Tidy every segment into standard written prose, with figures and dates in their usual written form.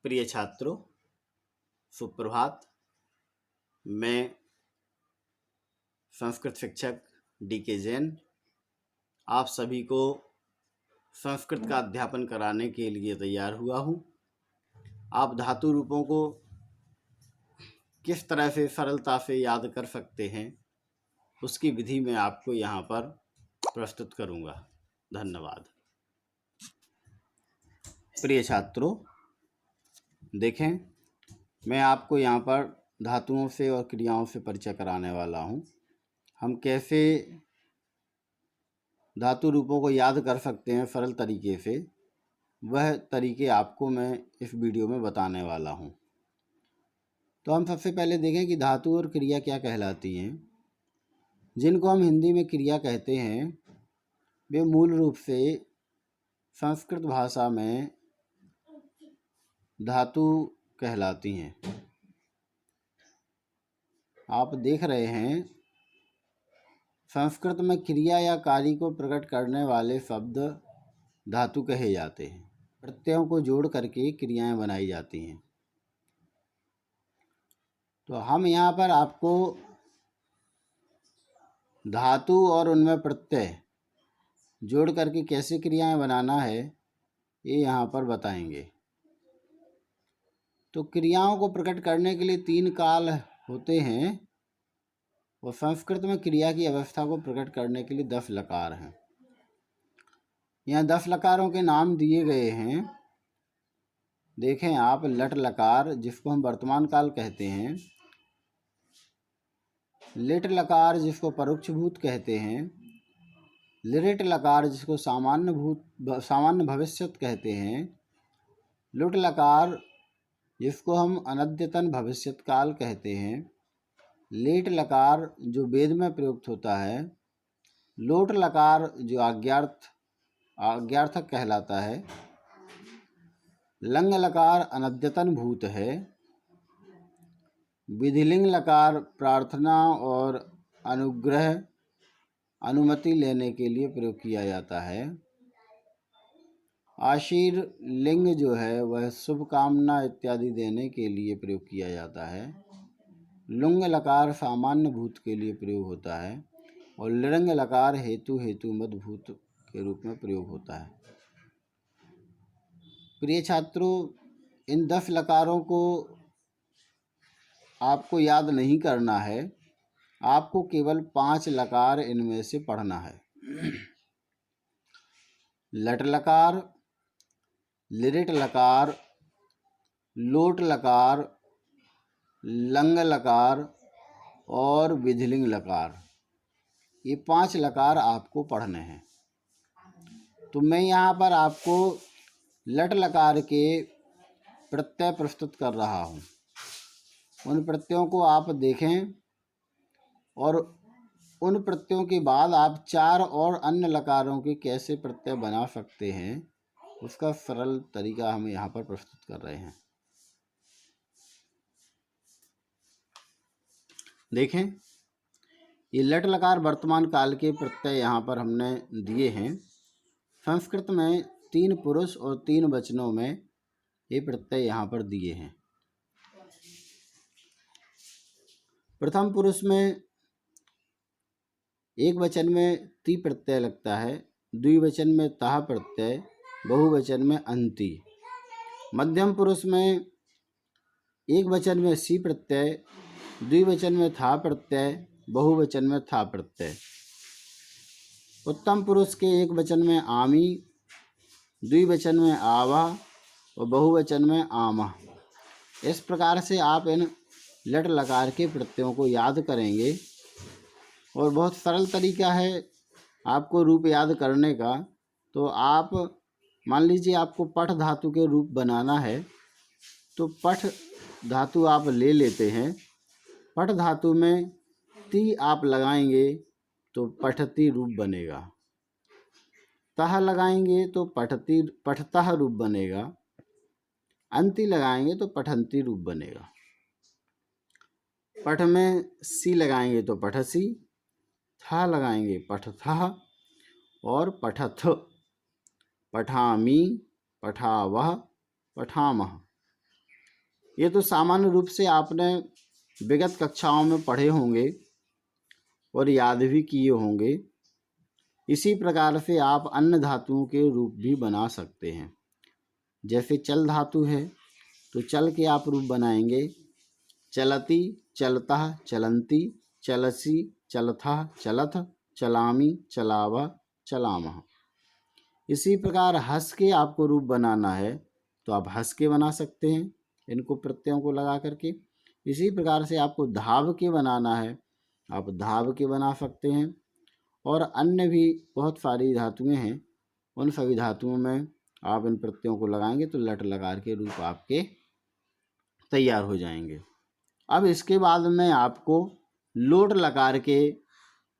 प्रिय छात्रों, सुप्रभात। मैं संस्कृत शिक्षक डी.के. जैन आप सभी को संस्कृत का अध्यापन कराने के लिए तैयार हुआ हूँ। आप धातु रूपों को किस तरह से सरलता से याद कर सकते हैं, उसकी विधि मैं आपको यहाँ पर प्रस्तुत करूँगा। धन्यवाद। प्रिय छात्रों, देखें, मैं आपको यहाँ पर धातुओं से और क्रियाओं से परिचय कराने वाला हूँ। हम कैसे धातु रूपों को याद कर सकते हैं सरल तरीके से, वह तरीके आपको मैं इस वीडियो में बताने वाला हूँ। तो हम सबसे पहले देखें कि धातु और क्रिया क्या कहलाती हैं। जिनको हम हिंदी में क्रिया कहते हैं, वे मूल रूप से संस्कृत भाषा में धातु कहलाती हैं। आप देख रहे हैं, संस्कृत में क्रिया या कार्य को प्रकट करने वाले शब्द धातु कहे जाते हैं। प्रत्ययों को जोड़ करके क्रियाएं बनाई जाती हैं। तो हम यहाँ पर आपको धातु और उनमें प्रत्यय जोड़ करके कैसे क्रियाएं बनाना है, ये यहाँ पर बताएंगे। तो क्रियाओं को प्रकट करने के लिए 3 काल होते हैं और संस्कृत में क्रिया की अवस्था को प्रकट करने के लिए 10 लकार हैं। यहाँ 10 लकारों के नाम दिए गए हैं। देखें आप, लट लकार जिसको हम वर्तमान काल कहते हैं, लिट लकार जिसको परोक्ष भूत कहते हैं, लिरिट लकार जिसको सामान्य भविष्यत कहते हैं, लुट लकार जिसको हम अनद्यतन भविष्यत काल कहते हैं, लेट लकार जो वेद में प्रयुक्त होता है, लोट लकार जो आज्ञार्थक कहलाता है, लंग लकार अनद्यतन भूत है, विधिलिंग लकार प्रार्थना और अनुमति लेने के लिए प्रयोग किया जाता है, आशीर लिंग जो है वह शुभकामना इत्यादि देने के लिए प्रयोग किया जाता है, लुंग लकार सामान्य भूत के लिए प्रयोग होता है और लिरंग लकार हेतु मद भूत के रूप में प्रयोग होता है। प्रिय छात्रों, इन 10 लकारों को आपको याद नहीं करना है, आपको केवल 5 लकार इनमें से पढ़ना है। लट लकार, लिरिट लकार, लोट लकार, लंग लकार और विधिलिंग लकार, ये 5 लकार आपको पढ़ने हैं। तो मैं यहाँ पर आपको लट लकार के प्रत्यय प्रस्तुत कर रहा हूँ। उन प्रत्ययों को आप देखें और उन प्रत्ययों के बाद आप 4 और अन्य लकारों के कैसे प्रत्यय बना सकते हैं, उसका सरल तरीका हम यहाँ पर प्रस्तुत कर रहे हैं। देखें, ये लट लकार वर्तमान काल के प्रत्यय यहाँ पर हमने दिए हैं। संस्कृत में 3 पुरुष और 3 वचनों में ये प्रत्यय यहाँ पर दिए हैं। प्रथम पुरुष में एक वचन में ती प्रत्यय लगता है, द्विवचन में ता प्रत्यय, बहुवचन में अंति। मध्यम पुरुष में एक वचन में सी प्रत्यय, द्विवचन में था प्रत्यय, बहुवचन में था प्रत्यय। उत्तम पुरुष के एक वचन में आमी, द्विवचन में आवा और बहुवचन में आमा। इस प्रकार से आप इन लट लकार के प्रत्ययों को याद करेंगे और बहुत सरल तरीका है आपको रूप याद करने का। तो आप मान लीजिए आपको पठ धातु के रूप बनाना है, तो पठ धातु आप ले लेते हैं। पठ धातु में ती आप लगाएंगे तो पठती रूप बनेगा, तह लगाएंगे तो पठतः रूप बनेगा, अंति लगाएंगे तो पठंती रूप बनेगा। पठ में सी लगाएंगे तो पठसी, था लगाएंगे पठथः और पठथ, पठामी, पठावह, पठामह। ये तो सामान्य रूप से आपने विगत कक्षाओं में पढ़े होंगे और याद भी किए होंगे। इसी प्रकार से आप अन्य धातुओं के रूप भी बना सकते हैं। जैसे चल धातु है तो चल के आप रूप बनाएंगे चलती, चलतः, चलंती, चलसी, चलथः, चलथ, चलामी, चलावः, चलामः। इसी प्रकार हंस के आपको रूप बनाना है तो आप हंस के बना सकते हैं इनको प्रत्ययों को लगा करके। इसी प्रकार से आपको धाव के बनाना है, आप धाव के बना सकते हैं। और अन्य भी बहुत सारी धातुएं हैं, उन सभी धातुओं में आप इन प्रत्ययों को लगाएंगे तो लट लकार के रूप आपके तैयार हो जाएंगे। अब इसके बाद में आपको लोट लकार के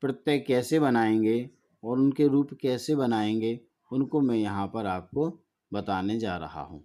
प्रत्यय कैसे बनाएंगे और उनके रूप कैसे बनाएंगे उनको मैं यहाँ पर आपको बताने जा रहा हूँ।